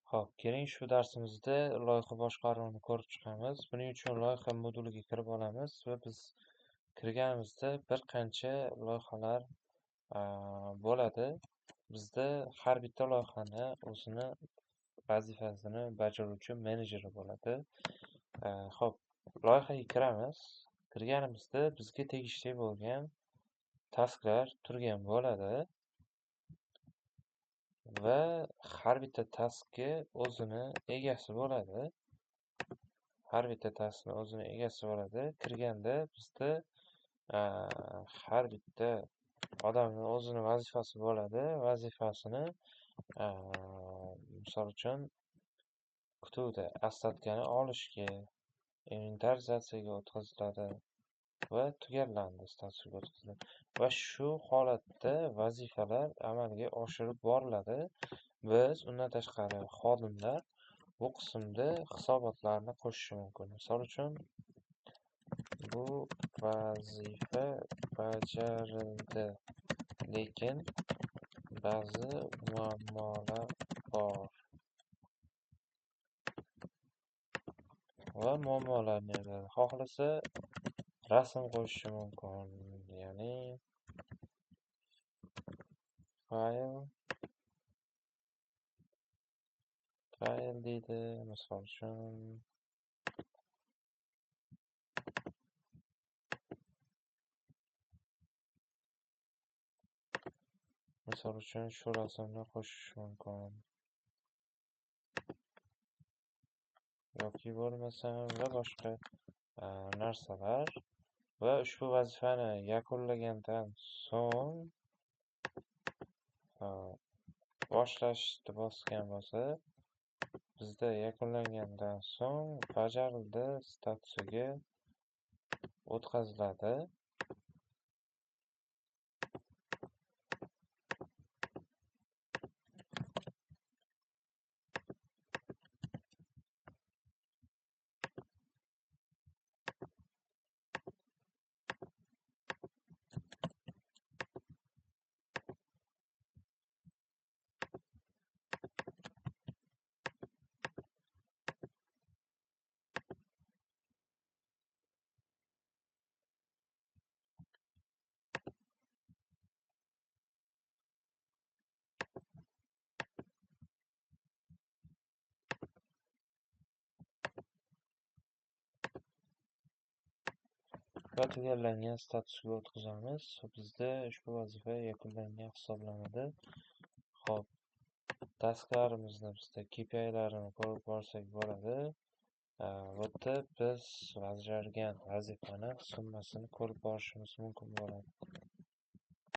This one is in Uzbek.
Xo'p, keling shu darsimizda loyiha boshqaruvini ko'rib chiqamiz. Buning uchun loyiha moduliga kirib olamiz va biz kirganimizda bir qancha loyihalar bo'ladi. Bizda har bitta loyihani o'zini vazifasini bajaruvchi menejeri bo'ladi. Xo'p, loyihaga kiramiz. Kirganimizda bizga tegishli bo'lgan tasklar turgan bo'ladi va har bitta taskga o'zini egasi bo'ladi. Kirganda bizda har bitta odamni o'zini vazifasi bo'ladi. Vazifasini misol uchun kutuvda ostatkani olishga, inventarizatsiyaga o'tkaziladi va tugallandi, statusga o'tkaziladi. Va shu holatda vazifalar amalga oshirib boriladi. Biz undan tashqari xodimlar bu qismda hisobotlarni qo'shishi mumkin. Misol uchun, bu vazifa bajarildi, lekin ba'zi muammolar bor va muammolarni yozadi. Xohlasa rasm qo'shishi mumkin. Ya'ni fayl deydi, misol uchun shu rasmni qo'shish mumkin. Yoki bo'lmasam va boshqa narsalar. Va ushbu vazifani yakunlagandan so'ng boshlashni bosgan bo'lsa, bizda yakunlangandan so'ng bajarildi statusiga o'tkaziladi. Va tugallangan statusga o'tkazamiz. Bizda ushbu vazifa yakunlangan hisoblanadi. Xo'p, tasklarimizni bizda KPI'larini ko'rib borsak bo'ladi. Bu yerda biz bajargan vazifani summasini ko'rib borishimiz mumkin bo'ladi.